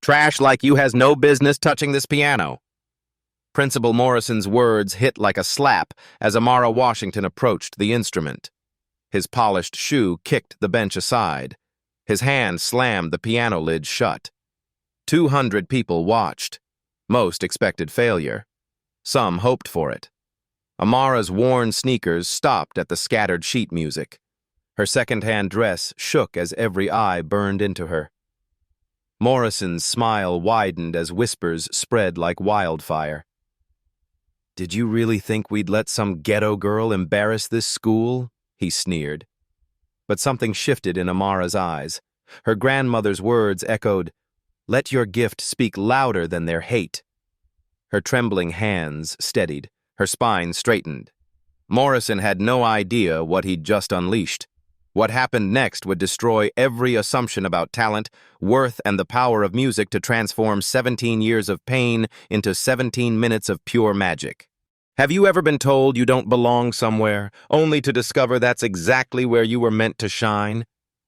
Trash like you has no business touching this piano. Principal Morrison's words hit like a slap as Amara Washington approached the instrument. His polished shoe kicked the bench aside. His hand slammed the piano lid shut. 200 people watched. Most expected failure. Some hoped for it. Amara's worn sneakers stopped at the scattered sheet music. Her second-hand dress shook as every eye burned into her. Morrison's smile widened as whispers spread like wildfire. "Did you really think we'd let some ghetto girl embarrass this school?" he sneered. But something shifted in Amara's eyes. Her grandmother's words echoed, "Let your gift speak louder than their hate." Her trembling hands steadied, her spine straightened. Morrison had no idea what he'd just unleashed. What happened next would destroy every assumption about talent, worth, and the power of music to transform 17 years of pain into 17 minutes of pure magic. Have you ever been told you don't belong somewhere, only to discover that's exactly where you were meant to shine?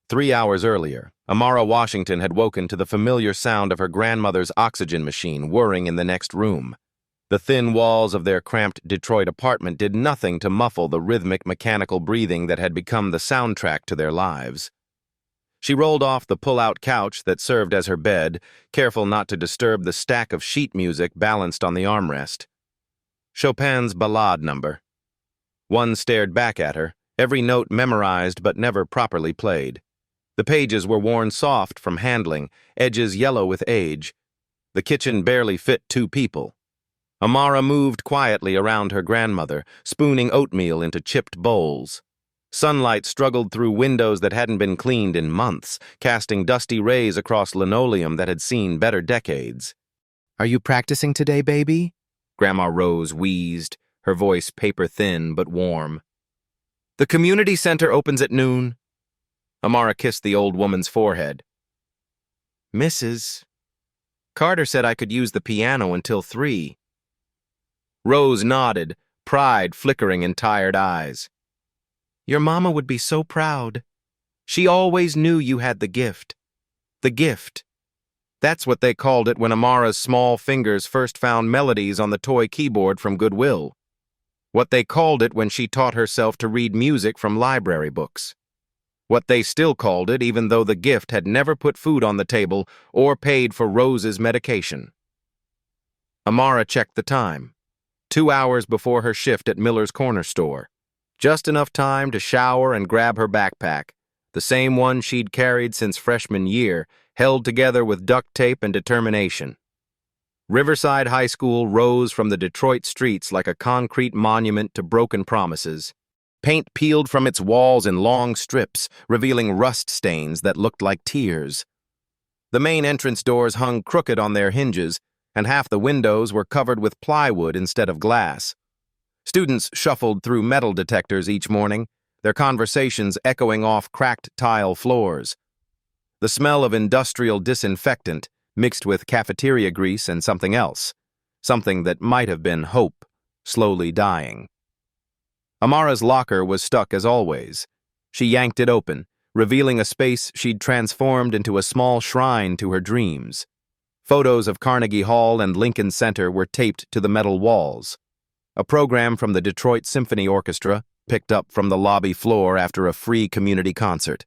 3 hours earlier, Amara Washington had woken to the familiar sound of her grandmother's oxygen machine whirring in the next room. The thin walls of their cramped Detroit apartment did nothing to muffle the rhythmic mechanical breathing that had become the soundtrack to their lives. She rolled off the pull-out couch that served as her bed, careful not to disturb the stack of sheet music balanced on the armrest. Chopin's Ballade number. One stared back at her, every note memorized but never properly played. The pages were worn soft from handling, edges yellow with age. The kitchen barely fit 2 people. Amara moved quietly around her grandmother, spooning oatmeal into chipped bowls. Sunlight struggled through windows that hadn't been cleaned in months, casting dusty rays across linoleum that had seen better decades. "Are you practicing today, baby?" Grandma Rose wheezed, her voice paper-thin but warm. "The community center opens at noon." Amara kissed the old woman's forehead. "Mrs. Carter said I could use the piano until 3. Rose nodded, pride flickering in tired eyes. "Your mama would be so proud. She always knew you had the gift. The gift." That's what they called it when Amara's small fingers first found melodies on the toy keyboard from Goodwill. What they called it when she taught herself to read music from library books. What they still called it even though the gift had never put food on the table or paid for Rose's medication. Amara checked the time. 2 hours before her shift at Miller's Corner Store. Just enough time to shower and grab her backpack, the same one she'd carried since freshman year, held together with duct tape and determination. Riverside High School rose from the Detroit streets like a concrete monument to broken promises. Paint peeled from its walls in long strips, revealing rust stains that looked like tears. The main entrance doors hung crooked on their hinges, and half the windows were covered with plywood instead of glass. Students shuffled through metal detectors each morning, their conversations echoing off cracked tile floors. The smell of industrial disinfectant mixed with cafeteria grease and something else, something that might have been hope, slowly dying. Amara's locker was stuck as always. She yanked it open, revealing a space she'd transformed into a small shrine to her dreams. Photos of Carnegie Hall and Lincoln Center were taped to the metal walls. A program from the Detroit Symphony Orchestra, picked up from the lobby floor after a free community concert.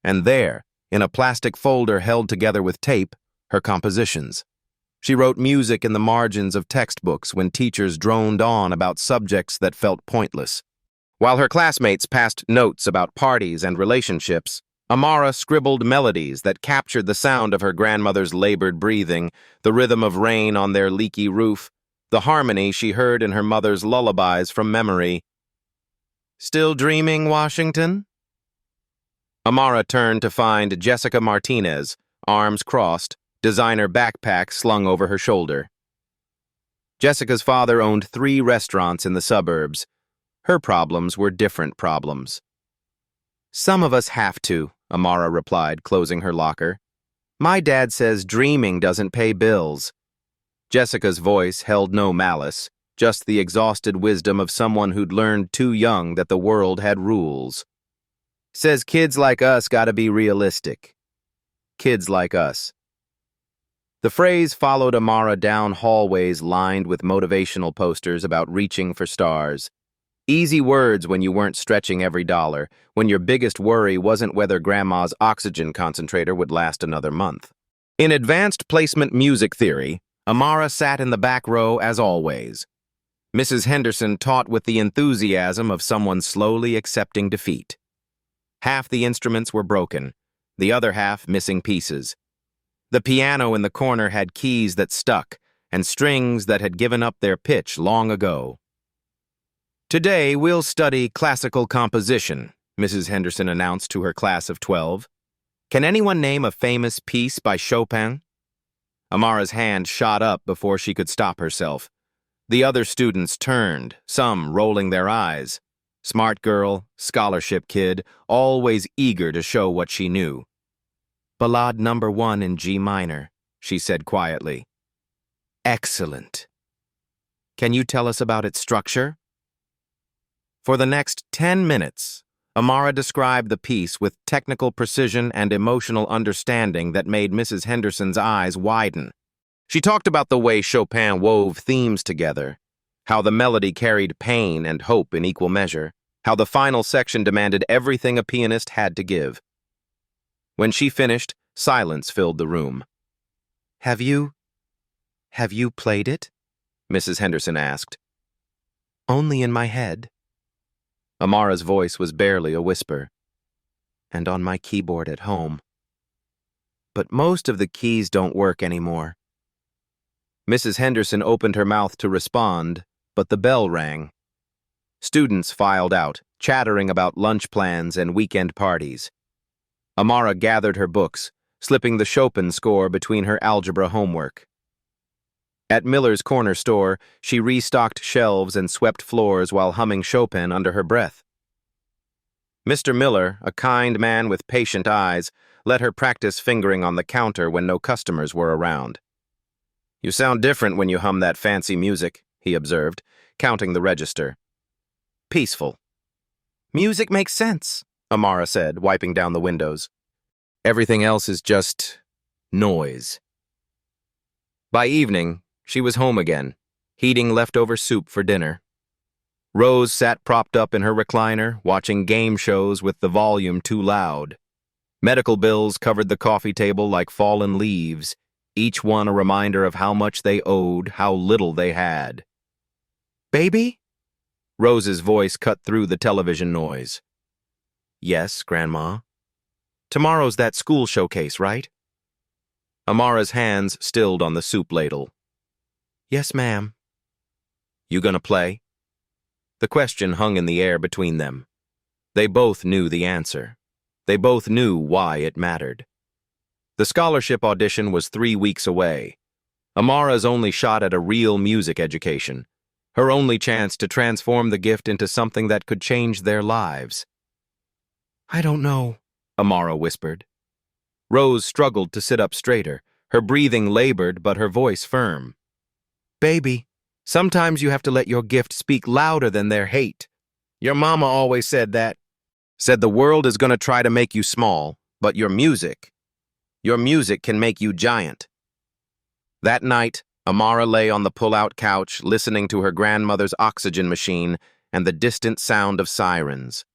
And there, in a plastic folder held together with tape, her compositions. She wrote music in the margins of textbooks when teachers droned on about subjects that felt pointless. While her classmates passed notes about parties and relationships, Amara scribbled melodies that captured the sound of her grandmother's labored breathing, the rhythm of rain on their leaky roof, the harmony she heard in her mother's lullabies from memory. "Still dreaming, Washington?" Amara turned to find Jessica Martinez, arms crossed, designer backpack slung over her shoulder. Jessica's father owned 3 restaurants in the suburbs. Her problems were different problems. "Some of us have to," Amara replied, closing her locker. "My dad says dreaming doesn't pay bills." Jessica's voice held no malice, just the exhausted wisdom of someone who'd learned too young that the world had rules. "Says kids like us gotta be realistic. Kids like us." The phrase followed Amara down hallways lined with motivational posters about reaching for stars. Easy words when you weren't stretching every dollar, when your biggest worry wasn't whether Grandma's oxygen concentrator would last another month. In advanced placement music theory, Amara sat in the back row as always. Mrs. Henderson taught with the enthusiasm of someone slowly accepting defeat. Half the instruments were broken, the other half missing pieces. The piano in the corner had keys that stuck and strings that had given up their pitch long ago. "Today we'll study classical composition," Mrs. Henderson announced to her class of 12. "Can anyone name a famous piece by Chopin?" Amara's hand shot up before she could stop herself. The other students turned, some rolling their eyes. Smart girl, scholarship kid, always eager to show what she knew. "Ballade number 1 in G minor," she said quietly. "Excellent. Can you tell us about its structure?" For the next 10 minutes, Amara described the piece with technical precision and emotional understanding that made Mrs. Henderson's eyes widen. She talked about the way Chopin wove themes together, how the melody carried pain and hope in equal measure, how the final section demanded everything a pianist had to give. When she finished, silence filled the room. Have you played it?" Mrs. Henderson asked. "Only in my head." Amara's voice was barely a whisper. "And on my keyboard at home. But most of the keys don't work anymore." Mrs. Henderson opened her mouth to respond, but the bell rang. Students filed out, chattering about lunch plans and weekend parties. Amara gathered her books, slipping the Chopin score between her algebra homework. At Miller's corner store, she restocked shelves and swept floors while humming Chopin under her breath. Mr. Miller, a kind man with patient eyes, let her practice fingering on the counter when no customers were around. "You sound different when you hum that fancy music," he observed, counting the register. "Peaceful." "Music makes sense," Amara said, wiping down the windows. "Everything else is just noise." By evening, she was home again, heating leftover soup for dinner. Rose sat propped up in her recliner, watching game shows with the volume too loud. Medical bills covered the coffee table like fallen leaves, each one a reminder of how much they owed, how little they had. "Baby?" Rose's voice cut through the television noise. "Yes, Grandma." "Tomorrow's that school showcase, right?" Amara's hands stilled on the soup ladle. "Yes, ma'am." "You gonna play?" The question hung in the air between them. They both knew the answer. They both knew why it mattered. The scholarship audition was 3 weeks away. Amara's only shot at a real music education. Her only chance to transform the gift into something that could change their lives. "I don't know," Amara whispered. Rose struggled to sit up straighter, her breathing labored but her voice firm. "Baby, sometimes you have to let your gift speak louder than their hate. Your mama always said that. Said the world is going to try to make you small, but your music can make you giant." That night, Amara lay on the pull-out couch listening to her grandmother's oxygen machine and the distant sound of sirens.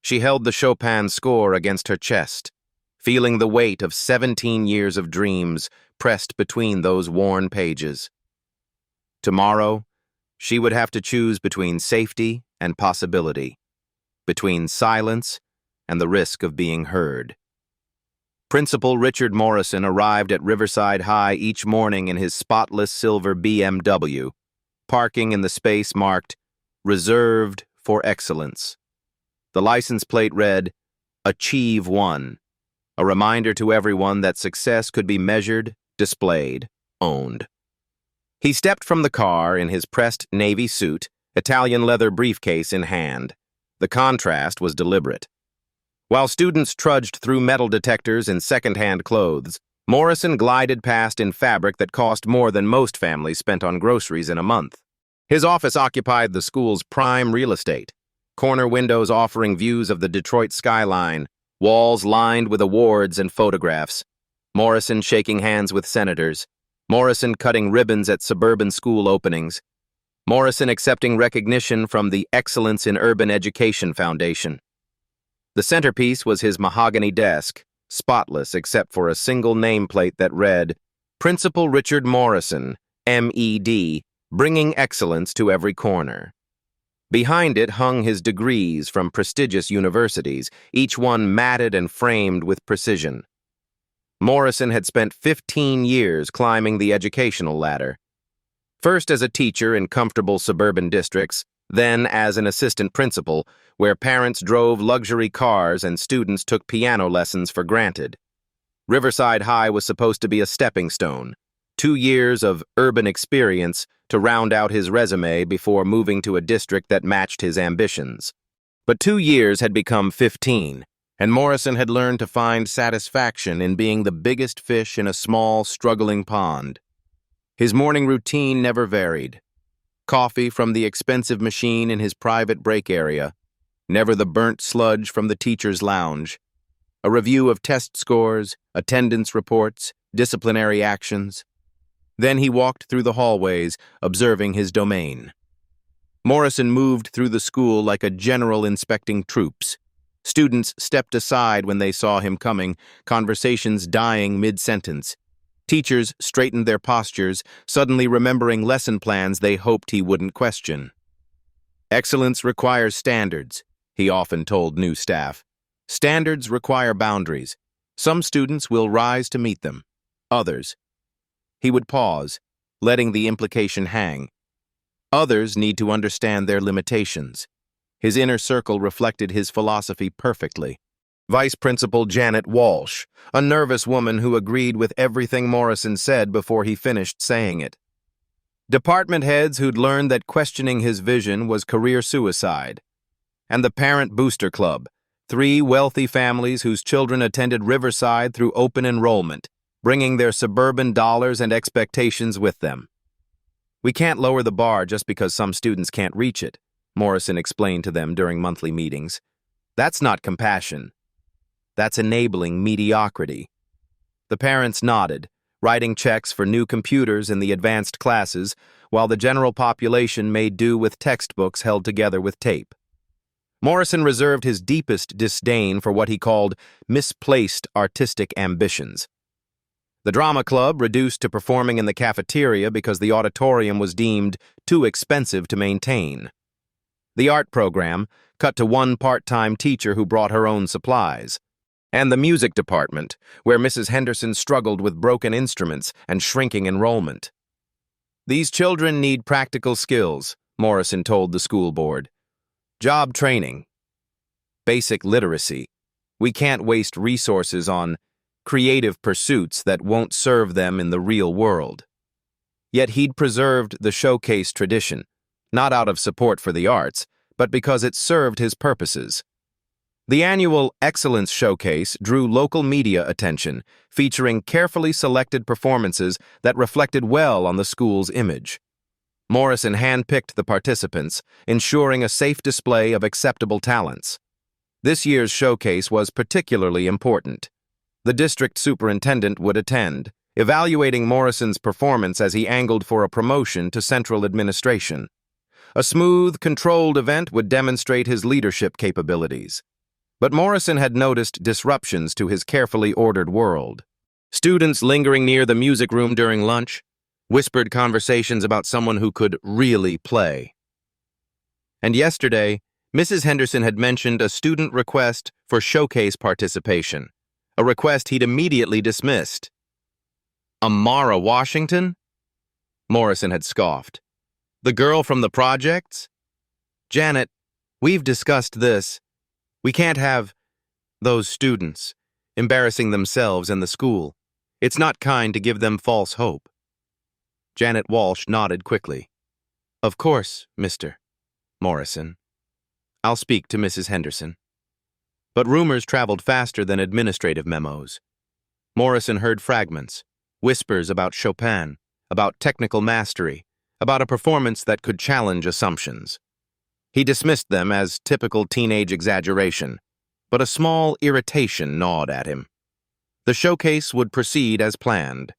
She held the Chopin score against her chest, feeling the weight of 17 years of dreams pressed between those worn pages. Tomorrow, she would have to choose between safety and possibility, between silence and the risk of being heard. Principal Richard Morrison arrived at Riverside High each morning in his spotless silver BMW, parking in the space marked, "Reserved for Excellence." The license plate read, "Achieve One," a reminder to everyone that success could be measured, displayed, owned. He stepped from the car in his pressed navy suit, Italian leather briefcase in hand. The contrast was deliberate. While students trudged through metal detectors in second-hand clothes, Morrison glided past in fabric that cost more than most families spent on groceries in a month. His office occupied the school's prime real estate, corner windows offering views of the Detroit skyline, walls lined with awards and photographs. Morrison shaking hands with senators, Morrison cutting ribbons at suburban school openings, Morrison accepting recognition from the Excellence in Urban Education Foundation. The centerpiece was his mahogany desk, spotless except for a single nameplate that read, Principal Richard Morrison, M.E.D., bringing excellence to every corner. Behind it hung his degrees from prestigious universities, each one matted and framed with precision. Morrison had spent 15 years climbing the educational ladder. First as a teacher in comfortable suburban districts, then as an assistant principal, where parents drove luxury cars and students took piano lessons for granted. Riverside High was supposed to be a stepping stone, 2 years of urban experience to round out his resume before moving to a district that matched his ambitions. But 2 years had become 15, and Morrison had learned to find satisfaction in being the biggest fish in a small, struggling pond. His morning routine never varied. Coffee from the expensive machine in his private break area, never the burnt sludge from the teacher's lounge. A review of test scores, attendance reports, disciplinary actions. Then he walked through the hallways, observing his domain. Morrison moved through the school like a general inspecting troops. Students stepped aside when they saw him coming, conversations dying mid-sentence. Teachers straightened their postures, suddenly remembering lesson plans they hoped he wouldn't question. Excellence requires standards, he often told new staff. Standards require boundaries. Some students will rise to meet them. Others. He would pause, letting the implication hang. Others need to understand their limitations. His inner circle reflected his philosophy perfectly. Vice Principal Janet Walsh, a nervous woman who agreed with everything Morrison said before he finished saying it. Department heads who'd learned that questioning his vision was career suicide. And the Parent Booster Club, 3 wealthy families whose children attended Riverside through open enrollment, bringing their suburban dollars and expectations with them. We can't lower the bar just because some students can't reach it, Morrison explained to them during monthly meetings. That's not compassion. That's enabling mediocrity. The parents nodded, writing checks for new computers in the advanced classes, while the general population made do with textbooks held together with tape. Morrison reserved his deepest disdain for what he called misplaced artistic ambitions. The drama club reduced to performing in the cafeteria because the auditorium was deemed too expensive to maintain. The art program cut to 1 part-time teacher who brought her own supplies. And the music department, where Mrs. Henderson struggled with broken instruments and shrinking enrollment. These children need practical skills, Morrison told the school board. Job training. Basic literacy. We can't waste resources on creative pursuits that won't serve them in the real world. Yet he'd preserved the showcase tradition, not out of support for the arts, but because it served his purposes. The annual Excellence Showcase drew local media attention, featuring carefully selected performances that reflected well on the school's image. Morrison handpicked the participants, ensuring a safe display of acceptable talents. This year's showcase was particularly important. The district superintendent would attend, evaluating Morrison's performance as he angled for a promotion to central administration. A smooth, controlled event would demonstrate his leadership capabilities. But Morrison had noticed disruptions to his carefully ordered world. Students lingering near the music room during lunch, whispered conversations about someone who could really play. And yesterday, Mrs. Henderson had mentioned a student request for showcase participation, a request he'd immediately dismissed. Amara Washington? Morrison had scoffed. The girl from the projects? Janet, we've discussed this. We can't have those students embarrassing themselves and the school. It's not kind to give them false hope. Janet Walsh nodded quickly. Of course, Mr. Morrison. I'll speak to Mrs. Henderson. But rumors traveled faster than administrative memos. Morrison heard fragments, whispers about Chopin, about technical mastery, about a performance that could challenge assumptions. He dismissed them as typical teenage exaggeration, but a small irritation gnawed at him. The showcase would proceed as planned.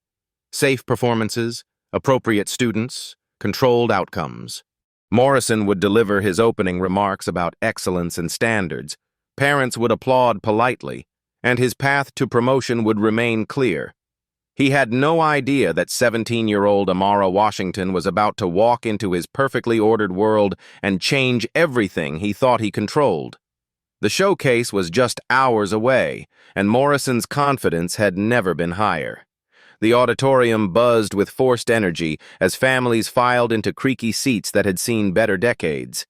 Safe performances, appropriate students, controlled outcomes. Morrison would deliver his opening remarks about excellence and standards. Parents would applaud politely, and his path to promotion would remain clear. He had no idea that 17-year-old Amara Washington was about to walk into his perfectly ordered world and change everything he thought he controlled. The showcase was just hours away, and Morrison's confidence had never been higher. The auditorium buzzed with forced energy as families filed into creaky seats that had seen better decades.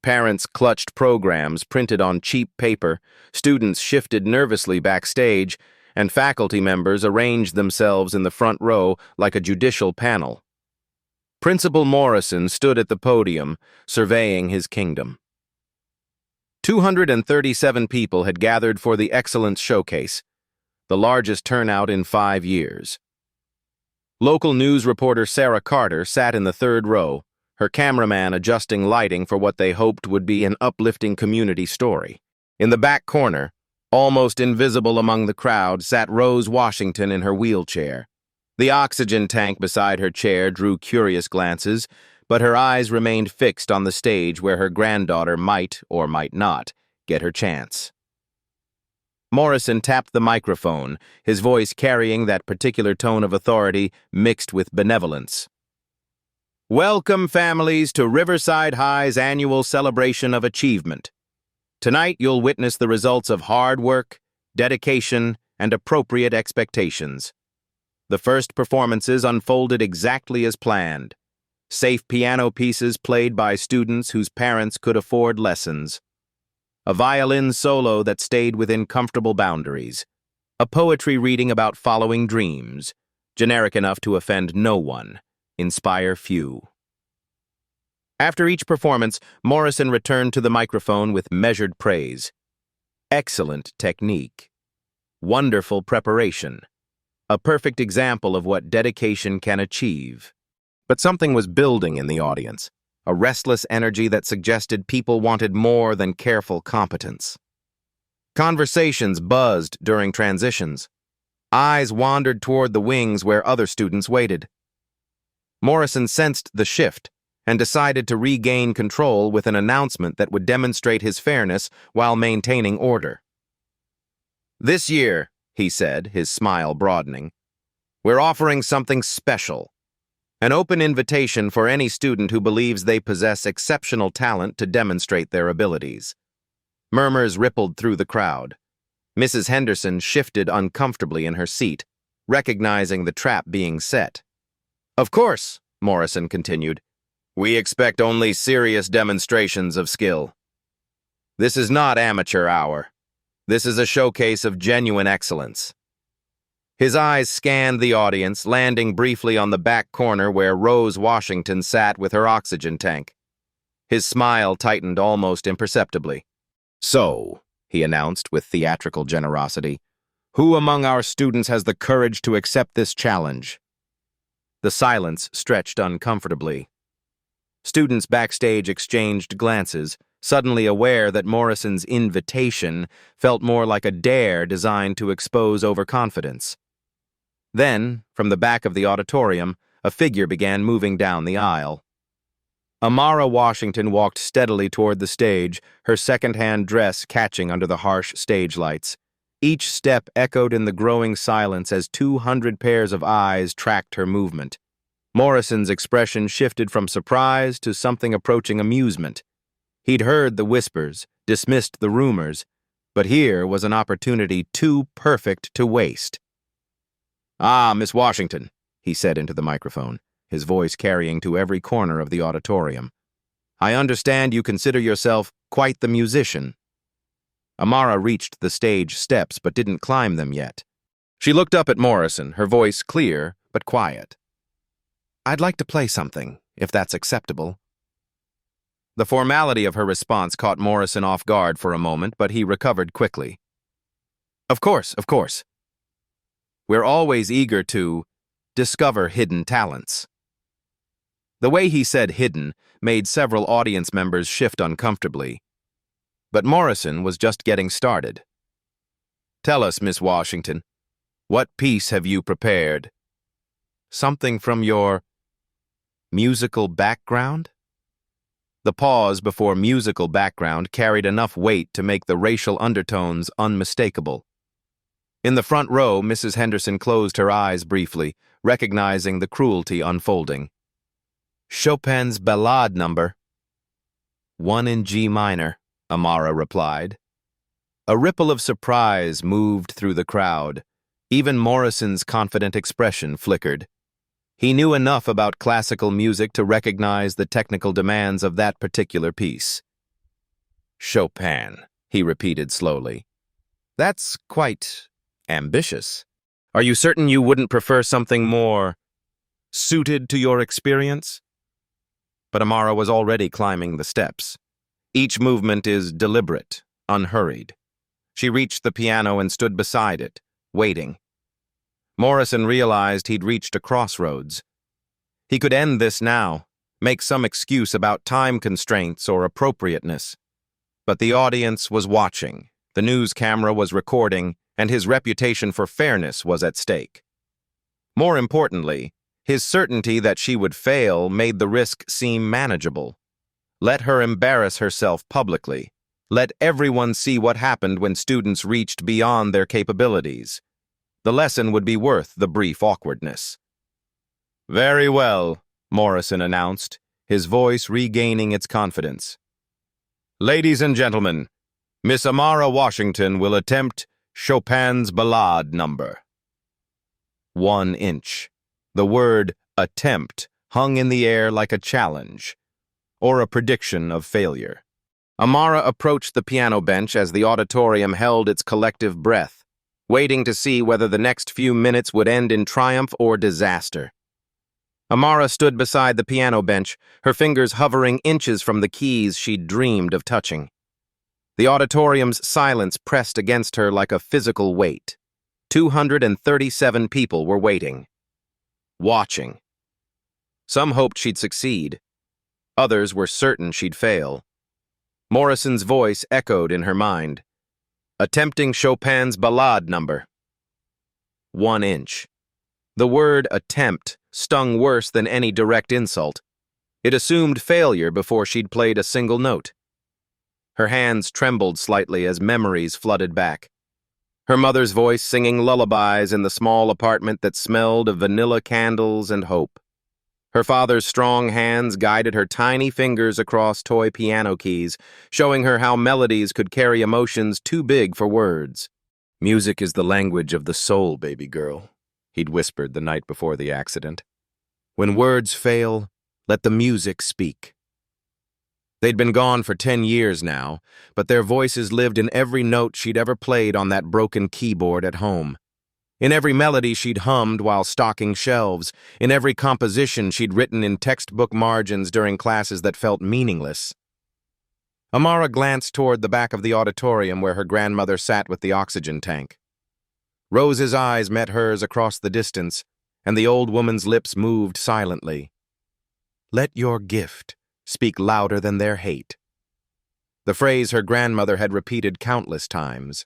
Parents clutched programs printed on cheap paper, students shifted nervously backstage, and faculty members arranged themselves in the front row like a judicial panel. Principal Morrison stood at the podium, surveying his kingdom. 237 people had gathered for the Excellence Showcase, the largest turnout in 5 years. Local news reporter Sarah Carter sat in the third row, her cameraman adjusting lighting for what they hoped would be an uplifting community story. In the back corner, almost invisible among the crowd, sat Rose Washington in her wheelchair. The oxygen tank beside her chair drew curious glances, but her eyes remained fixed on the stage where her granddaughter might, or might not, get her chance. Morrison tapped the microphone, his voice carrying that particular tone of authority mixed with benevolence. Welcome, families, to Riverside High's annual celebration of achievement. Tonight, you'll witness the results of hard work, dedication, and appropriate expectations. The first performances unfolded exactly as planned. Safe piano pieces played by students whose parents could afford lessons. A violin solo that stayed within comfortable boundaries. A poetry reading about following dreams, generic enough to offend no one, inspire few. After each performance, Morrison returned to the microphone with measured praise. Excellent technique. Wonderful preparation. A perfect example of what dedication can achieve. But something was building in the audience. A restless energy that suggested people wanted more than careful competence. Conversations buzzed during transitions. Eyes wandered toward the wings where other students waited. Morrison sensed the shift and decided to regain control with an announcement that would demonstrate his fairness while maintaining order. This year, he said, his smile broadening, we're offering something special. An open invitation for any student who believes they possess exceptional talent to demonstrate their abilities. Murmurs rippled through the crowd. Mrs. Henderson shifted uncomfortably in her seat, recognizing the trap being set. Of course, Morrison continued, we expect only serious demonstrations of skill. This is not amateur hour. This is a showcase of genuine excellence. His eyes scanned the audience, landing briefly on the back corner where Rose Washington sat with her oxygen tank. His smile tightened almost imperceptibly. So, he announced with theatrical generosity, who among our students has the courage to accept this challenge? The silence stretched uncomfortably. Students backstage exchanged glances, suddenly aware that Morrison's invitation felt more like a dare designed to expose overconfidence. Then, from the back of the auditorium, a figure began moving down the aisle. Amara Washington walked steadily toward the stage, her second-hand dress catching under the harsh stage lights. Each step echoed in the growing silence as 200 pairs of eyes tracked her movement. Morrison's expression shifted from surprise to something approaching amusement. He'd heard the whispers, dismissed the rumors, but here was an opportunity too perfect to waste. Ah, Miss Washington, he said into the microphone, his voice carrying to every corner of the auditorium. I understand you consider yourself quite the musician. Amara reached the stage steps but didn't climb them yet. She looked up at Morrison, her voice clear but quiet. I'd like to play something, if that's acceptable. The formality of her response caught Morrison off guard for a moment, but he recovered quickly. Of course, of course. We're always eager to discover hidden talents. The way he said hidden made several audience members shift uncomfortably. But Morrison was just getting started. Tell us, Miss Washington, What piece have you prepared? Something from your musical background? The pause before musical background carried enough weight to make the racial undertones unmistakable. In the front row, Mrs. Henderson closed her eyes briefly, recognizing the cruelty unfolding. Chopin's Ballade number. 1 in G minor, Amara replied. A ripple of surprise moved through the crowd. Even Morrison's confident expression flickered. He knew enough about classical music to recognize the technical demands of that particular piece. Chopin, he repeated slowly. That's quite ambitious. Are you certain you wouldn't prefer something more suited to your experience? But Amara was already climbing the steps. Each movement is deliberate, unhurried. She reached the piano and stood beside it, waiting. Morrison realized he'd reached a crossroads. He could end this now, make some excuse about time constraints or appropriateness. But the audience was watching, the news camera was recording, and his reputation for fairness was at stake. More importantly, his certainty that she would fail made the risk seem manageable. Let her embarrass herself publicly. Let everyone see what happened when students reached beyond their capabilities. The lesson would be worth the brief awkwardness. Very well, Morrison announced, his voice regaining its confidence. Ladies and gentlemen, Miss Amara Washington will attempt Chopin's Ballade number. 1 inch. The word attempt hung in the air like a challenge, or a prediction of failure. Amara approached the piano bench as the auditorium held its collective breath, waiting to see whether the next few minutes would end in triumph or disaster. Amara stood beside the piano bench, her fingers hovering inches from the keys she'd dreamed of touching. The auditorium's silence pressed against her like a physical weight. 237 people were waiting. Watching. Some hoped she'd succeed. Others were certain she'd fail. Morrison's voice echoed in her mind. Attempting Chopin's Ballade number. 1 inch. The word attempt stung worse than any direct insult. It assumed failure before she'd played a single note. Her hands trembled slightly as memories flooded back. Her mother's voice singing lullabies in the small apartment that smelled of vanilla candles and hope. Her father's strong hands guided her tiny fingers across toy piano keys, showing her how melodies could carry emotions too big for words. Music is the language of the soul, baby girl, he'd whispered the night before the accident. When words fail, let the music speak. They'd been gone for 10 years now, but their voices lived in every note she'd ever played on that broken keyboard at home. In every melody she'd hummed while stocking shelves, in every composition she'd written in textbook margins during classes that felt meaningless. Amara glanced toward the back of the auditorium where her grandmother sat with the oxygen tank. Rose's eyes met hers across the distance, and the old woman's lips moved silently. Let your gift speak louder than their hate. The phrase her grandmother had repeated countless times.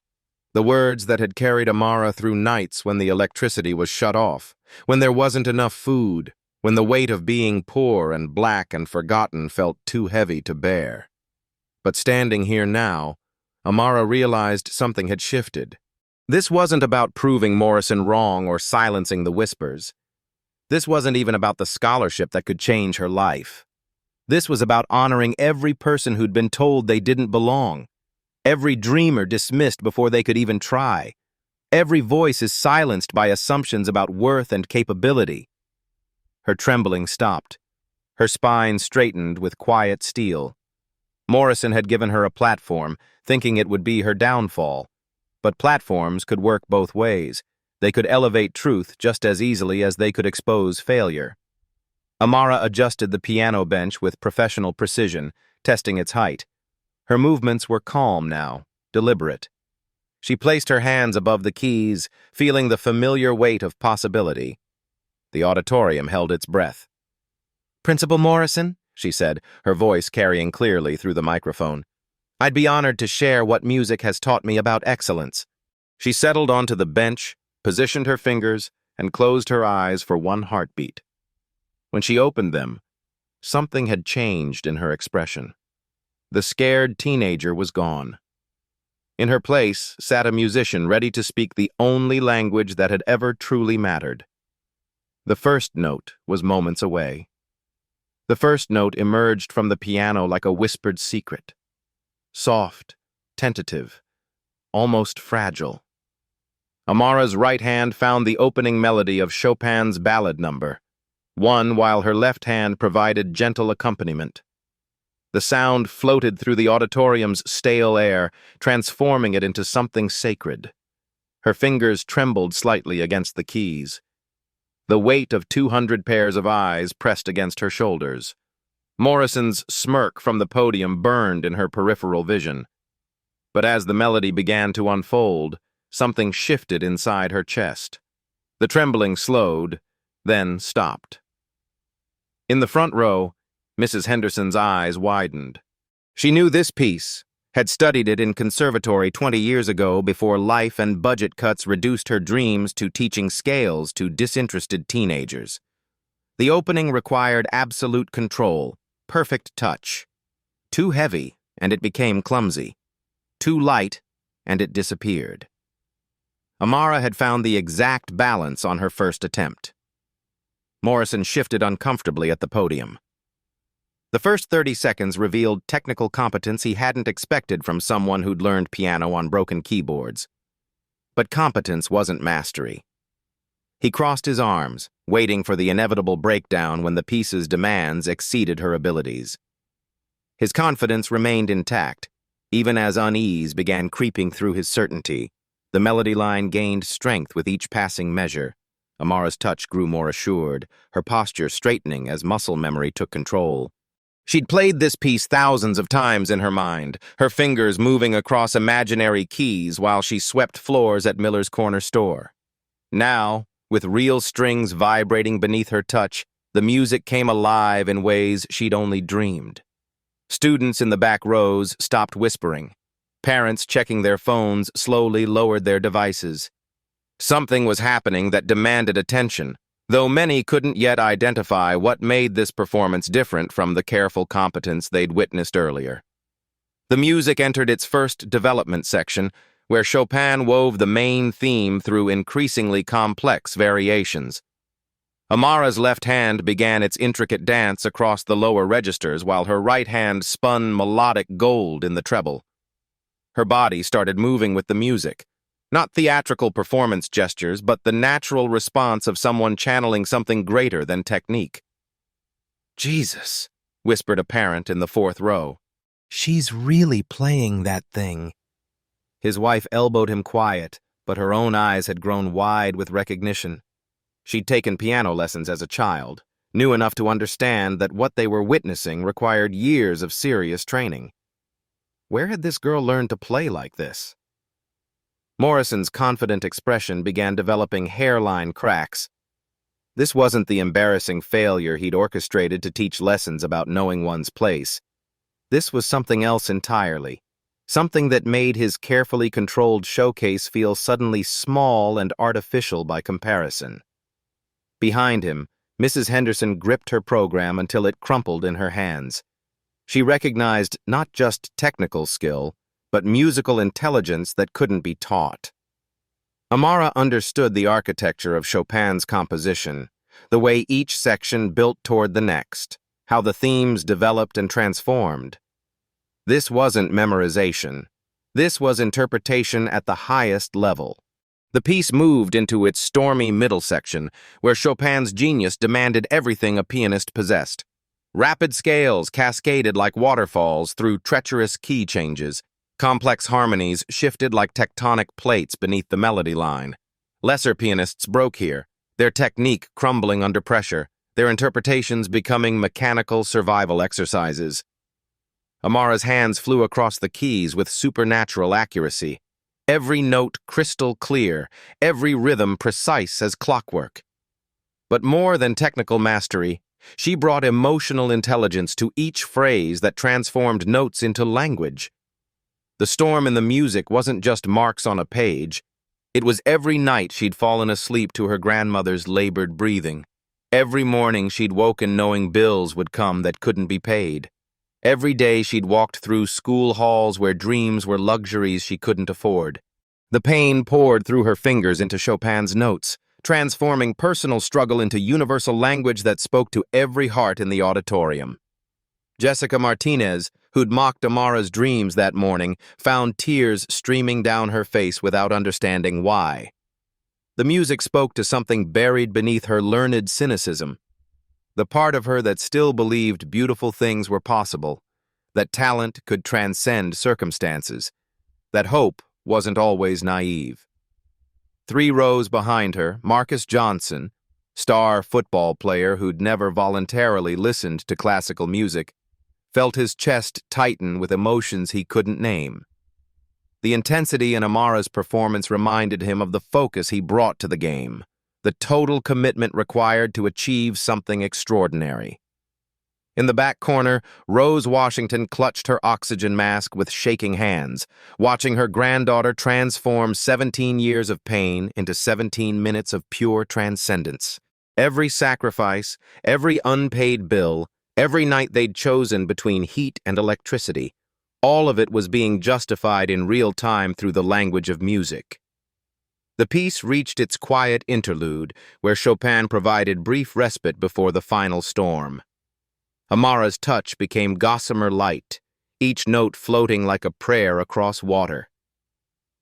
The words that had carried Amara through nights when the electricity was shut off, when there wasn't enough food, when the weight of being poor and black and forgotten felt too heavy to bear. But standing here now, Amara realized something had shifted. This wasn't about proving Morrison wrong or silencing the whispers. This wasn't even about the scholarship that could change her life. This was about honoring every person who'd been told they didn't belong. Every dreamer dismissed before they could even try. Every voice is silenced by assumptions about worth and capability. Her trembling stopped. Her spine straightened with quiet steel. Morrison had given her a platform, thinking it would be her downfall. But platforms could work both ways. They could elevate truth just as easily as they could expose failure. Amara adjusted the piano bench with professional precision, testing its height. Her movements were calm now, deliberate. She placed her hands above the keys, feeling the familiar weight of possibility. The auditorium held its breath. "Principal Morrison," she said, her voice carrying clearly through the microphone, "I'd be honored to share what music has taught me about excellence." She settled onto the bench, positioned her fingers, and closed her eyes for one heartbeat. When she opened them, something had changed in her expression. The scared teenager was gone. In her place sat a musician ready to speak the only language that had ever truly mattered. The first note was moments away. The first note emerged from the piano like a whispered secret. Soft, tentative, almost fragile. Amara's right hand found the opening melody of Chopin's ballad number, one while her left hand provided gentle accompaniment. The sound floated through the auditorium's stale air, transforming it into something sacred. Her fingers trembled slightly against the keys. The weight of 200 pairs of eyes pressed against her shoulders. Morrison's smirk from the podium burned in her peripheral vision. But as the melody began to unfold, something shifted inside her chest. The trembling slowed, then stopped. In the front row, Mrs. Henderson's eyes widened. She knew this piece, had studied it in conservatory 20 years ago before life and budget cuts reduced her dreams to teaching scales to disinterested teenagers. The opening required absolute control, perfect touch. Too heavy, and it became clumsy. Too light, and it disappeared. Amara had found the exact balance on her first attempt. Morrison shifted uncomfortably at the podium. The first 30 seconds revealed technical competence he hadn't expected from someone who'd learned piano on broken keyboards. But competence wasn't mastery. He crossed his arms, waiting for the inevitable breakdown when the piece's demands exceeded her abilities. His confidence remained intact, even as unease began creeping through his certainty. The melody line gained strength with each passing measure. Amara's touch grew more assured, her posture straightening as muscle memory took control. She'd played this piece thousands of times in her mind, her fingers moving across imaginary keys while she swept floors at Miller's corner store. Now, with real strings vibrating beneath her touch, the music came alive in ways she'd only dreamed. Students in the back rows stopped whispering. Parents checking their phones slowly lowered their devices. Something was happening that demanded attention, though many couldn't yet identify what made this performance different from the careful competence they'd witnessed earlier. The music entered its first development section, where Chopin wove the main theme through increasingly complex variations. Amara's left hand began its intricate dance across the lower registers while her right hand spun melodic gold in the treble. Her body started moving with the music. Not theatrical performance gestures, but the natural response of someone channeling something greater than technique. "Jesus," whispered a parent in the fourth row. "She's really playing that thing." His wife elbowed him quiet, but her own eyes had grown wide with recognition. She'd taken piano lessons as a child, knew enough to understand that what they were witnessing required years of serious training. Where had this girl learned to play like this? Morrison's confident expression began developing hairline cracks. This wasn't the embarrassing failure he'd orchestrated to teach lessons about knowing one's place. This was something else entirely, something that made his carefully controlled showcase feel suddenly small and artificial by comparison. Behind him, Mrs. Henderson gripped her program until it crumpled in her hands. She recognized not just technical skill, but musical intelligence that couldn't be taught. Amara understood the architecture of Chopin's composition, the way each section built toward the next, how the themes developed and transformed. This wasn't memorization. This was interpretation at the highest level. The piece moved into its stormy middle section, where Chopin's genius demanded everything a pianist possessed. Rapid scales cascaded like waterfalls through treacherous key changes. Complex harmonies shifted like tectonic plates beneath the melody line. Lesser pianists broke here, their technique crumbling under pressure, their interpretations becoming mechanical survival exercises. Amara's hands flew across the keys with supernatural accuracy. Every note crystal clear, every rhythm precise as clockwork. But more than technical mastery, she brought emotional intelligence to each phrase that transformed notes into language. The storm in the music wasn't just marks on a page. It was every night she'd fallen asleep to her grandmother's labored breathing. Every morning she'd woken knowing bills would come that couldn't be paid. Every day she'd walked through school halls where dreams were luxuries she couldn't afford. The pain poured through her fingers into Chopin's notes, transforming personal struggle into universal language that spoke to every heart in the auditorium. Jessica Martinez, who'd mocked Amara's dreams that morning, found tears streaming down her face without understanding why. The music spoke to something buried beneath her learned cynicism, the part of her that still believed beautiful things were possible, that talent could transcend circumstances, that hope wasn't always naive. 3 rows behind her, Marcus Johnson, star football player who'd never voluntarily listened to classical music, felt his chest tighten with emotions he couldn't name. The intensity in Amara's performance reminded him of the focus he brought to the game, the total commitment required to achieve something extraordinary. In the back corner, Rose Washington clutched her oxygen mask with shaking hands, watching her granddaughter transform 17 years of pain into 17 minutes of pure transcendence. Every sacrifice, every unpaid bill, every night they'd chosen between heat and electricity, all of it was being justified in real time through the language of music. The piece reached its quiet interlude, where Chopin provided brief respite before the final storm. Amara's touch became gossamer light, each note floating like a prayer across water.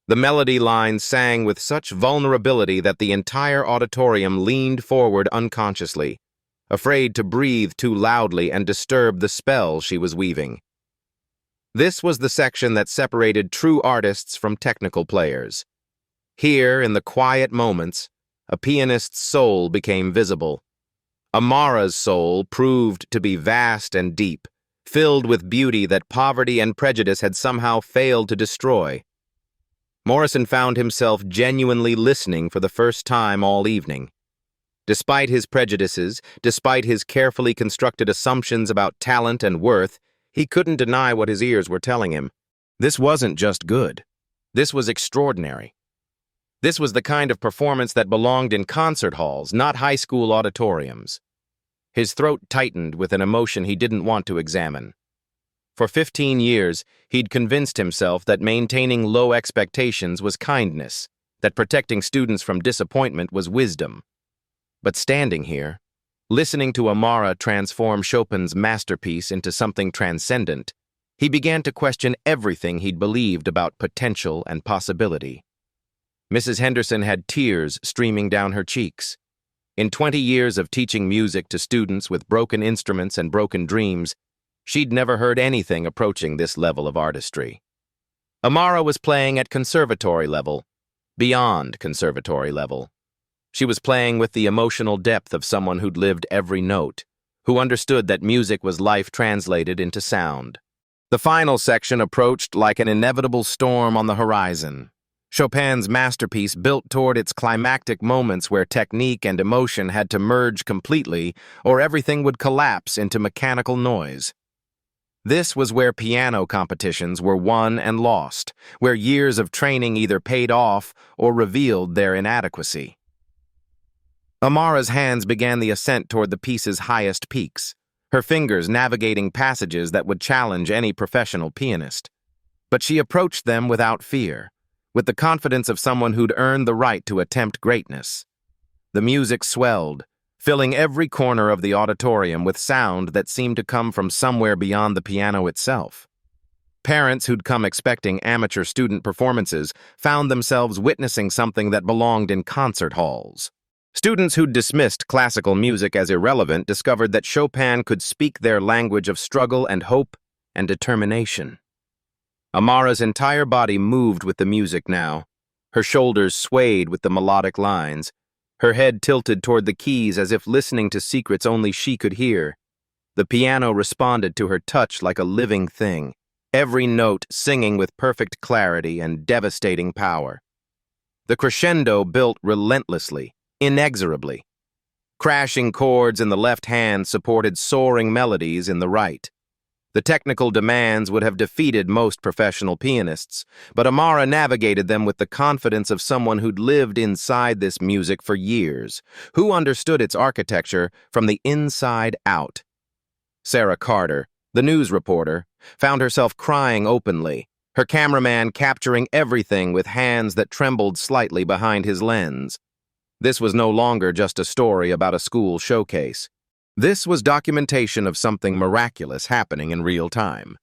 The melody lines sang with such vulnerability that the entire auditorium leaned forward unconsciously, afraid to breathe too loudly and disturb the spell she was weaving. This was the section that separated true artists from technical players. Here, in the quiet moments, a pianist's soul became visible. Amara's soul proved to be vast and deep, filled with beauty that poverty and prejudice had somehow failed to destroy. Morrison found himself genuinely listening for the first time all evening. Despite his prejudices, despite his carefully constructed assumptions about talent and worth, he couldn't deny what his ears were telling him. This wasn't just good. This was extraordinary. This was the kind of performance that belonged in concert halls, not high school auditoriums. His throat tightened with an emotion he didn't want to examine. For 15 years, he'd convinced himself that maintaining low expectations was kindness, that protecting students from disappointment was wisdom. But standing here, listening to Amara transform Chopin's masterpiece into something transcendent, he began to question everything he'd believed about potential and possibility. Mrs. Henderson had tears streaming down her cheeks. In 20 years of teaching music to students with broken instruments and broken dreams, she'd never heard anything approaching this level of artistry. Amara was playing at conservatory level, beyond conservatory level. She was playing with the emotional depth of someone who'd lived every note, who understood that music was life translated into sound. The final section approached like an inevitable storm on the horizon. Chopin's masterpiece built toward its climactic moments where technique and emotion had to merge completely, or everything would collapse into mechanical noise. This was where piano competitions were won and lost, where years of training either paid off or revealed their inadequacy. Amara's hands began the ascent toward the piece's highest peaks, her fingers navigating passages that would challenge any professional pianist. But she approached them without fear, with the confidence of someone who'd earned the right to attempt greatness. The music swelled, filling every corner of the auditorium with sound that seemed to come from somewhere beyond the piano itself. Parents who'd come expecting amateur student performances found themselves witnessing something that belonged in concert halls. Students who'd dismissed classical music as irrelevant discovered that Chopin could speak their language of struggle and hope and determination. Amara's entire body moved with the music now. Her shoulders swayed with the melodic lines, her head tilted toward the keys as if listening to secrets only she could hear. The piano responded to her touch like a living thing, every note singing with perfect clarity and devastating power. The crescendo built relentlessly, inexorably. Crashing chords in the left hand supported soaring melodies in the right. The technical demands would have defeated most professional pianists, but Amara navigated them with the confidence of someone who'd lived inside this music for years, who understood its architecture from the inside out. Sarah Carter, the news reporter, found herself crying openly, her cameraman capturing everything with hands that trembled slightly behind his lens. This was no longer just a story about a school showcase. This was documentation of something miraculous happening in real time.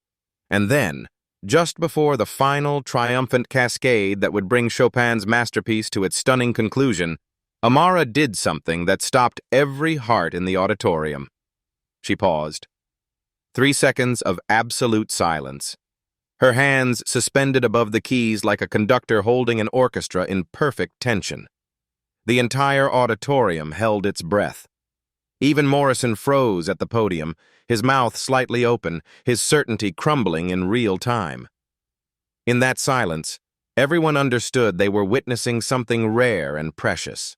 And then, just before the final triumphant cascade that would bring Chopin's masterpiece to its stunning conclusion, Amara did something that stopped every heart in the auditorium. She paused. 3 seconds of absolute silence. Her hands suspended above the keys like a conductor holding an orchestra in perfect tension. The entire auditorium held its breath. Even Morrison froze at the podium, his mouth slightly open, his certainty crumbling in real time. In that silence, everyone understood they were witnessing something rare and precious,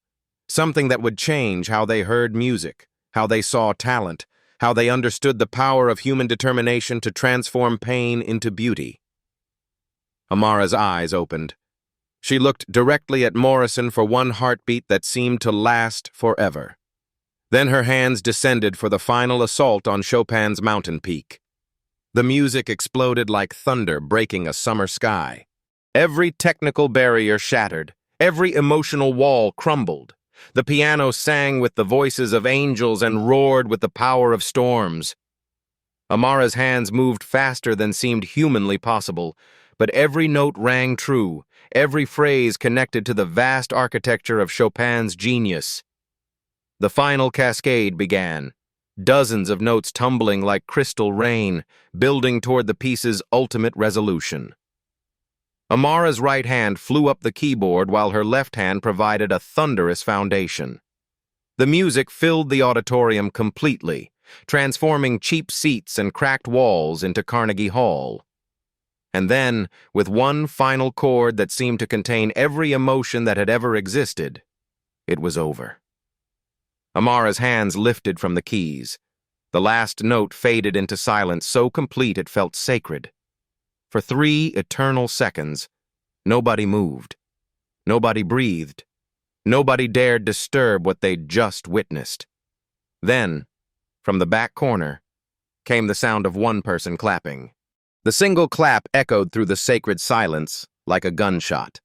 something that would change how they heard music, how they saw talent, how they understood the power of human determination to transform pain into beauty. Amara's eyes opened. She looked directly at Morrison for one heartbeat that seemed to last forever. Then her hands descended for the final assault on Chopin's mountain peak. The music exploded like thunder breaking a summer sky. Every technical barrier shattered, every emotional wall crumbled. The piano sang with the voices of angels and roared with the power of storms. Amara's hands moved faster than seemed humanly possible, but every note rang true, every phrase connected to the vast architecture of Chopin's genius. The final cascade began, dozens of notes tumbling like crystal rain, building toward the piece's ultimate resolution. Amara's right hand flew up the keyboard while her left hand provided a thunderous foundation. The music filled the auditorium completely, transforming cheap seats and cracked walls into Carnegie Hall. And then, with one final chord that seemed to contain every emotion that had ever existed, it was over. Amara's hands lifted from the keys. The last note faded into silence so complete it felt sacred. For 3 eternal seconds, nobody moved. Nobody breathed. Nobody dared disturb what they'd just witnessed. Then, from the back corner, came the sound of one person clapping. The single clap echoed through the sacred silence like a gunshot.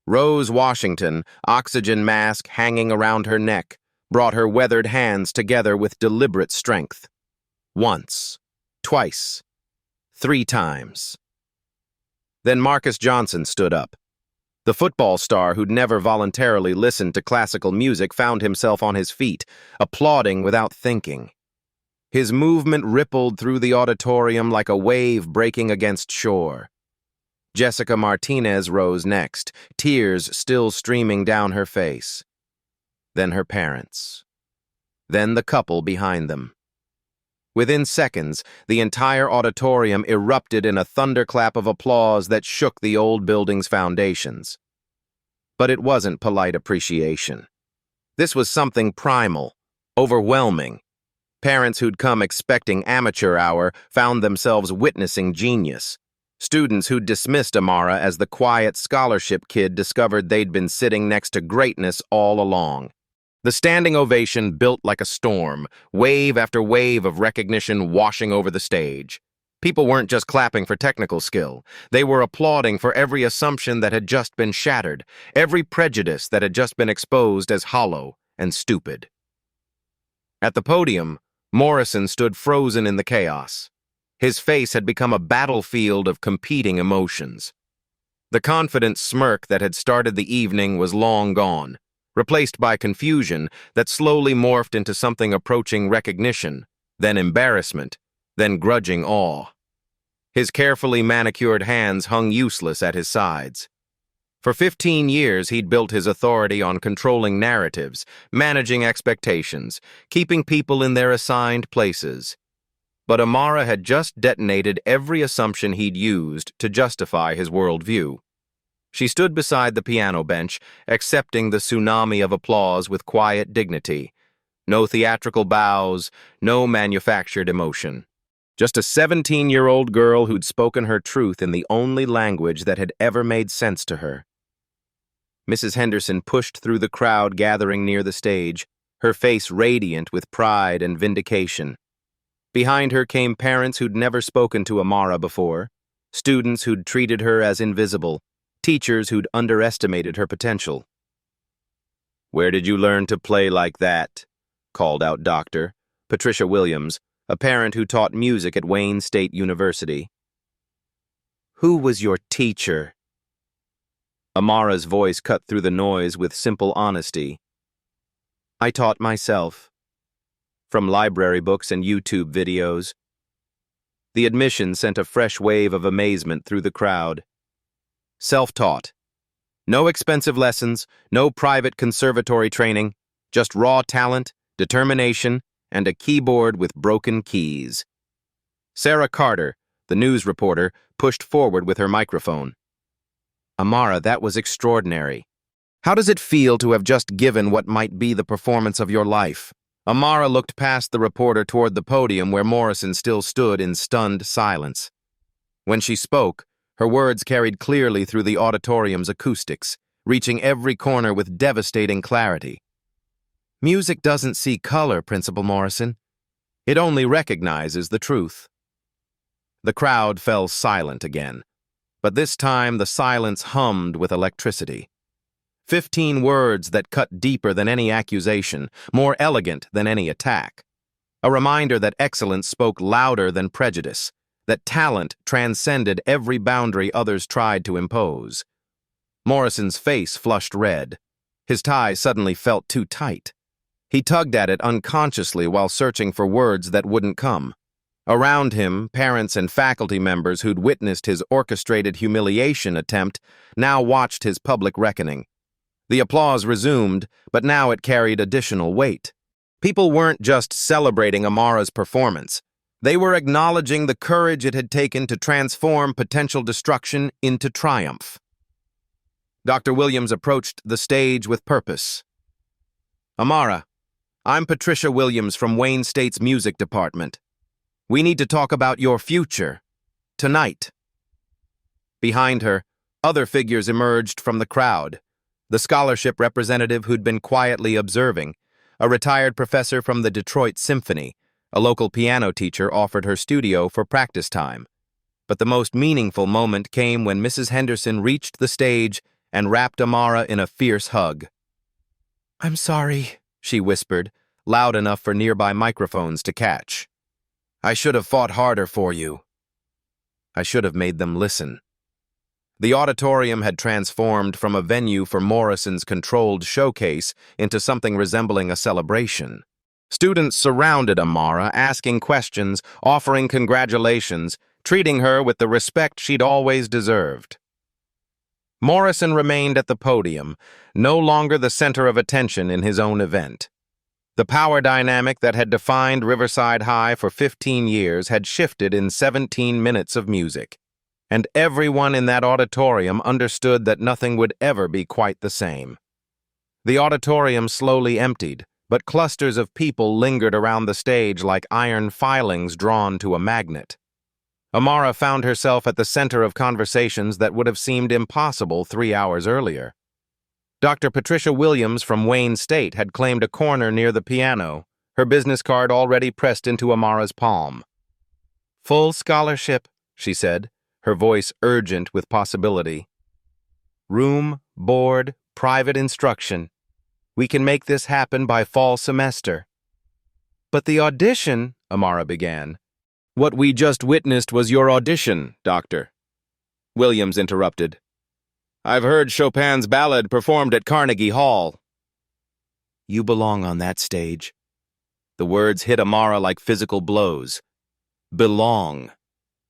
Rose Washington, oxygen mask hanging around her neck, brought her weathered hands together with deliberate strength. Once, twice, 3 times. Then Marcus Johnson stood up. The football star who'd never voluntarily listened to classical music found himself on his feet, applauding without thinking. His movement rippled through the auditorium like a wave breaking against shore. Jessica Martinez rose next, tears still streaming down her face. Then her parents. Then the couple behind them. Within seconds, the entire auditorium erupted in a thunderclap of applause that shook the old building's foundations. But it wasn't polite appreciation. This was something primal, overwhelming. Parents who'd come expecting amateur hour found themselves witnessing genius. Students who'd dismissed Amara as the quiet scholarship kid discovered they'd been sitting next to greatness all along. The standing ovation built like a storm, wave after wave of recognition washing over the stage. People weren't just clapping for technical skill. They were applauding for every assumption that had just been shattered, every prejudice that had just been exposed as hollow and stupid. At the podium, Morrison stood frozen in the chaos. His face had become a battlefield of competing emotions. The confident smirk that had started the evening was long gone, replaced by confusion that slowly morphed into something approaching recognition, then embarrassment, then grudging awe. His carefully manicured hands hung useless at his sides. For 15 years, he'd built his authority on controlling narratives, managing expectations, keeping people in their assigned places. But Amara had just detonated every assumption he'd used to justify his worldview. She stood beside the piano bench, accepting the tsunami of applause with quiet dignity. No theatrical bows, no manufactured emotion. Just a 17-year-old girl who'd spoken her truth in the only language that had ever made sense to her. Mrs. Henderson pushed through the crowd gathering near the stage, her face radiant with pride and vindication. Behind her came parents who'd never spoken to Amara before, students who'd treated her as invisible, teachers who'd underestimated her potential. "Where did you learn to play like that?" called out Dr. Patricia Williams, a parent who taught music at Wayne State University. "Who was your teacher?" Amara's voice cut through the noise with simple honesty. "I taught myself. From library books and YouTube videos." The admission sent a fresh wave of amazement through the crowd. Self-taught. No expensive lessons, no private conservatory training, just raw talent, determination, and a keyboard with broken keys. Sarah Carter, the news reporter, pushed forward with her microphone. "Amara, that was extraordinary. How does it feel to have just given what might be the performance of your life?" Amara looked past the reporter toward the podium where Morrison still stood in stunned silence. When she spoke, her words carried clearly through the auditorium's acoustics, reaching every corner with devastating clarity. "Music doesn't see color, Principal Morrison. It only recognizes the truth." The crowd fell silent again, but this time the silence hummed with electricity. 15 words that cut deeper than any accusation, more elegant than any attack. A reminder that excellence spoke louder than prejudice, that talent transcended every boundary others tried to impose. Morrison's face flushed red. His tie suddenly felt too tight. He tugged at it unconsciously while searching for words that wouldn't come. Around him, parents and faculty members who'd witnessed his orchestrated humiliation attempt now watched his public reckoning. The applause resumed, but now it carried additional weight. People weren't just celebrating Amara's performance. They were acknowledging the courage it had taken to transform potential destruction into triumph. Dr. Williams approached the stage with purpose. "Amara, I'm Patricia Williams from Wayne State's music department. We need to talk about your future. Tonight." Behind her, other figures emerged from the crowd. The scholarship representative who'd been quietly observing, a retired professor from the Detroit Symphony, a local piano teacher offered her studio for practice time. But the most meaningful moment came when Mrs. Henderson reached the stage and wrapped Amara in a fierce hug. "I'm sorry," she whispered, loud enough for nearby microphones to catch. "I should have fought harder for you. I should have made them listen." The auditorium had transformed from a venue for Morrison's controlled showcase into something resembling a celebration. Students surrounded Amara, asking questions, offering congratulations, treating her with the respect she'd always deserved. Morrison remained at the podium, no longer the center of attention in his own event. The power dynamic that had defined Riverside High for 15 years had shifted in 17 minutes of music. And everyone in that auditorium understood that nothing would ever be quite the same. The auditorium slowly emptied, but clusters of people lingered around the stage like iron filings drawn to a magnet. Amara found herself at the center of conversations that would have seemed impossible 3 hours earlier. Dr. Patricia Williams from Wayne State had claimed a corner near the piano, her business card already pressed into Amara's palm. "Full scholarship," she said, her voice urgent with possibility. "Room, board, private instruction. We can make this happen by fall semester." "But the audition," Amara began. "What we just witnessed was your audition, Doctor," Williams interrupted. "I've heard Chopin's ballad performed at Carnegie Hall." "You belong on that stage." The words hit Amara like physical blows. Belong.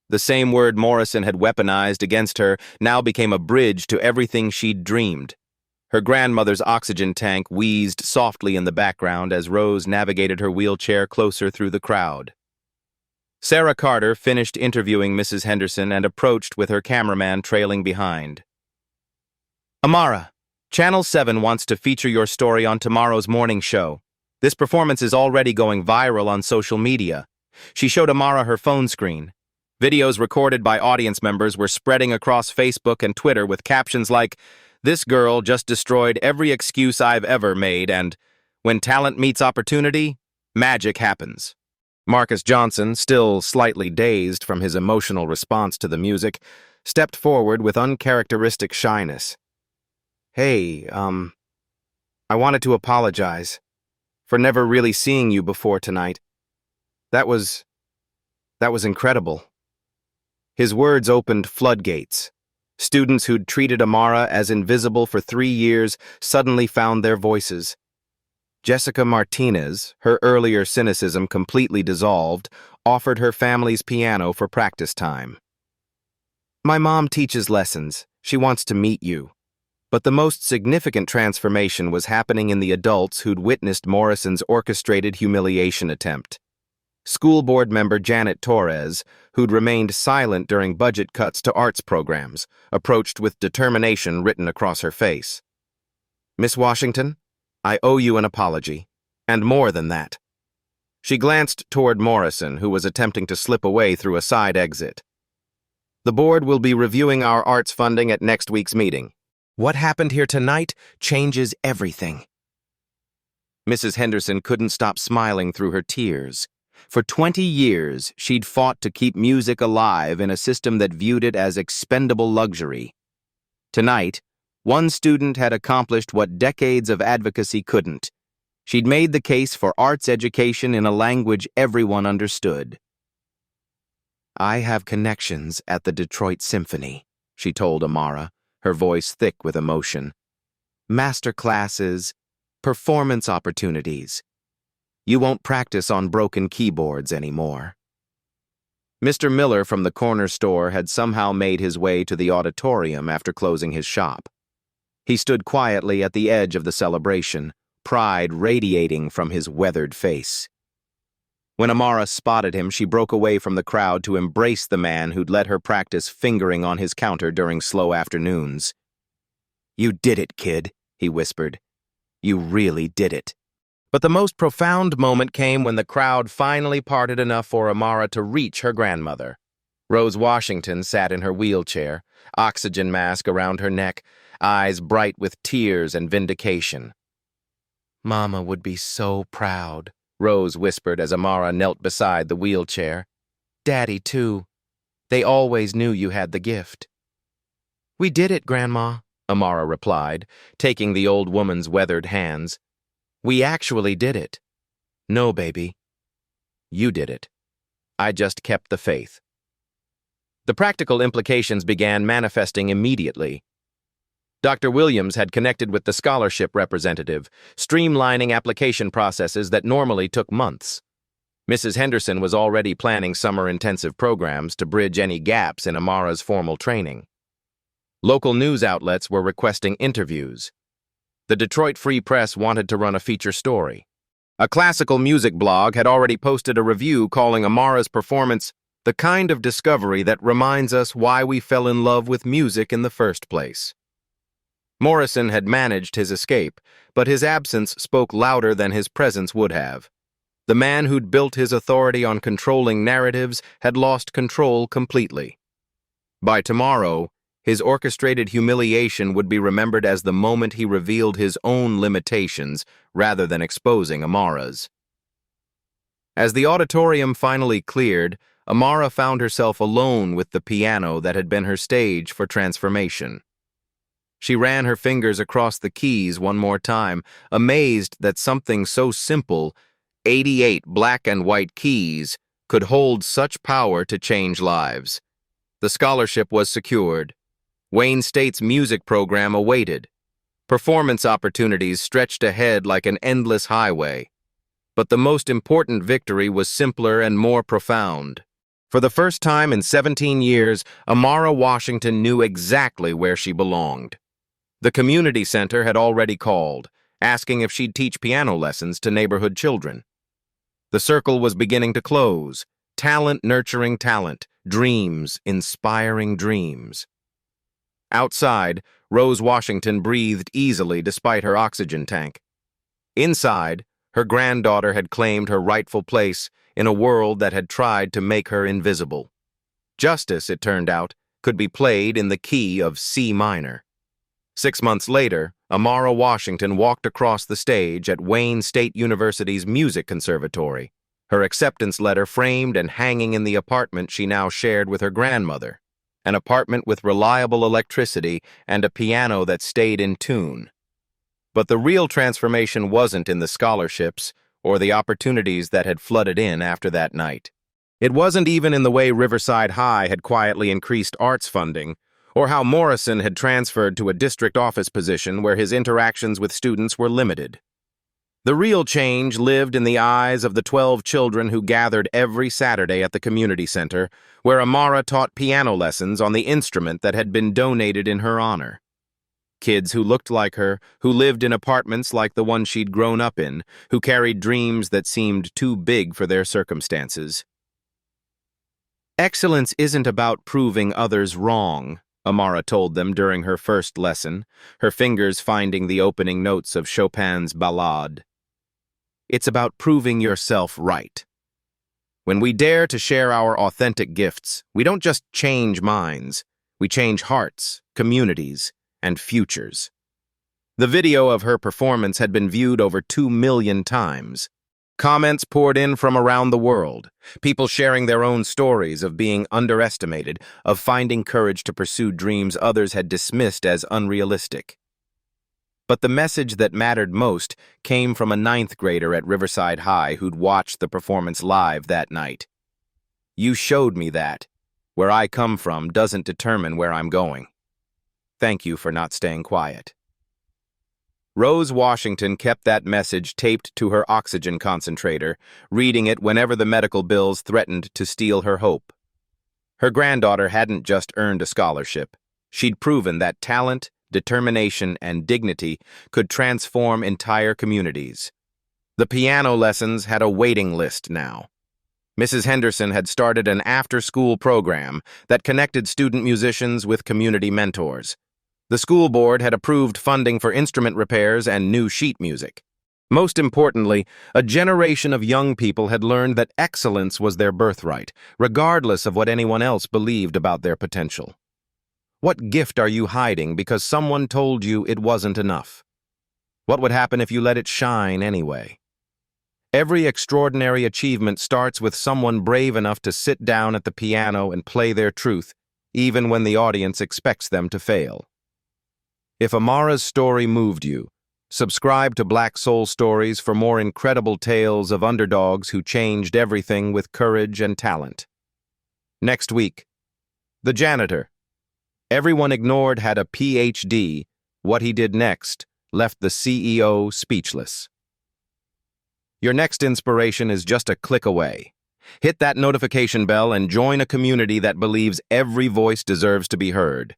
The same word Morrison had weaponized against her now became a bridge to everything she'd dreamed. Her grandmother's oxygen tank wheezed softly in the background as Rose navigated her wheelchair closer through the crowd. Sarah Carter finished interviewing Mrs. Henderson and approached with her cameraman trailing behind. "Amara, Channel 7 wants to feature your story on tomorrow's morning show. This performance is already going viral on social media. She showed Amara her phone screen. Videos recorded by audience members were spreading across Facebook and Twitter with captions like, "This girl just destroyed every excuse I've ever made," and "When talent meets opportunity, magic happens." Marcus Johnson, still slightly dazed from his emotional response to the music, stepped forward with uncharacteristic shyness. "Hey, I wanted to apologize for never really seeing you before tonight. That was incredible." His words opened floodgates. Students who'd treated Amara as invisible for 3 years suddenly found their voices. Jessica Martinez, her earlier cynicism completely dissolved, offered her family's piano for practice time. "My mom teaches lessons. She wants to meet you." But the most significant transformation was happening in the adults who'd witnessed Morrison's orchestrated humiliation attempt. School board member Janet Torres, who'd remained silent during budget cuts to arts programs, approached with determination written across her face. "Miss Washington, I owe you an apology, and more than that." She glanced toward Morrison, who was attempting to slip away through a side exit. "The board will be reviewing our arts funding at next week's meeting. What happened here tonight changes everything." Mrs. Henderson couldn't stop smiling through her tears. For 20 years, she'd fought to keep music alive in a system that viewed it as expendable luxury. Tonight, one student had accomplished what decades of advocacy couldn't. She'd made the case for arts education in a language everyone understood. "I have connections at the Detroit Symphony," she told Amara, her voice thick with emotion. "Master classes, performance opportunities. You won't practice on broken keyboards anymore." Mr. Miller from the corner store had somehow made his way to the auditorium after closing his shop. He stood quietly at the edge of the celebration, pride radiating from his weathered face. When Amara spotted him, she broke away from the crowd to embrace the man who'd let her practice fingering on his counter during slow afternoons. "You did it, kid," he whispered. "You really did it." But the most profound moment came when the crowd finally parted enough for Amara to reach her grandmother. Rose Washington sat in her wheelchair, oxygen mask around her neck, eyes bright with tears and vindication. "Mama would be so proud," Rose whispered as Amara knelt beside the wheelchair. "Daddy, too. They always knew you had the gift." "We did it, Grandma," Amara replied, taking the old woman's weathered hands. "We actually did it." "No, baby. You did it. I just kept the faith." The practical implications began manifesting immediately. Dr. Williams had connected with the scholarship representative, streamlining application processes that normally took months. Mrs. Henderson was already planning summer-intensive programs to bridge any gaps in Amara's formal training. Local news outlets were requesting interviews. The Detroit Free Press wanted to run a feature story. A classical music blog had already posted a review calling Amara's performance the kind of discovery that reminds us why we fell in love with music in the first place. Morrison had managed his escape, but his absence spoke louder than his presence would have. The man who'd built his authority on controlling narratives had lost control completely. By tomorrow, his orchestrated humiliation would be remembered as the moment he revealed his own limitations rather than exposing Amara's. As the auditorium finally cleared, Amara found herself alone with the piano that had been her stage for transformation. She ran her fingers across the keys one more time, amazed that something so simple, 88 black and white keys, could hold such power to change lives. The scholarship was secured. Wayne State's music program awaited. Performance opportunities stretched ahead like an endless highway. But the most important victory was simpler and more profound. For the first time in 17 years, Amara Washington knew exactly where she belonged. The community center had already called, asking if she'd teach piano lessons to neighborhood children. The circle was beginning to close, talent nurturing talent, dreams inspiring dreams. Outside, Rose Washington breathed easily despite her oxygen tank. Inside, her granddaughter had claimed her rightful place in a world that had tried to make her invisible. Justice, it turned out, could be played in the key of C minor. 6 months later, Amara Washington walked across the stage at Wayne State University's Music Conservatory, her acceptance letter framed and hanging in the apartment she now shared with her grandmother, an apartment with reliable electricity and a piano that stayed in tune. But the real transformation wasn't in the scholarships or the opportunities that had flooded in after that night. It wasn't even in the way Riverside High had quietly increased arts funding, or how Morrison had transferred to a district office position where his interactions with students were limited. The real change lived in the eyes of the 12 children who gathered every Saturday at the community center, where Amara taught piano lessons on the instrument that had been donated in her honor. Kids who looked like her, who lived in apartments like the one she'd grown up in, who carried dreams that seemed too big for their circumstances. Excellence isn't about proving others wrong, Amara told them during her first lesson, her fingers finding the opening notes of Chopin's Ballade. It's about proving yourself right. When we dare to share our authentic gifts, we don't just change minds, we change hearts, communities, and futures. The video of her performance had been viewed over 2 million times. Comments poured in from around the world, people sharing their own stories of being underestimated, of finding courage to pursue dreams others had dismissed as unrealistic. But the message that mattered most came from a 9th grader at Riverside High who'd watched the performance live that night. "You showed me that. Where I come from doesn't determine where I'm going. Thank you for not staying quiet." Rose Washington kept that message taped to her oxygen concentrator, reading it whenever the medical bills threatened to steal her hope. Her granddaughter hadn't just earned a scholarship. She'd proven that talent, determination, and dignity could transform entire communities. The piano lessons had a waiting list now. Mrs. Henderson had started an after-school program that connected student musicians with community mentors. The school board had approved funding for instrument repairs and new sheet music. Most importantly, a generation of young people had learned that excellence was their birthright, regardless of what anyone else believed about their potential. What gift are you hiding because someone told you it wasn't enough? What would happen if you let it shine anyway? Every extraordinary achievement starts with someone brave enough to sit down at the piano and play their truth, even when the audience expects them to fail. If Amara's story moved you, subscribe to Black Soul Stories for more incredible tales of underdogs who changed everything with courage and talent. Next week, the janitor. Everyone ignored had a PhD. What he did next left the CEO speechless. Your next inspiration is just a click away. Hit that notification bell and join a community that believes every voice deserves to be heard.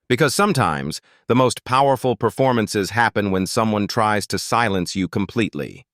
Because sometimes, the most powerful performances happen when someone tries to silence you completely.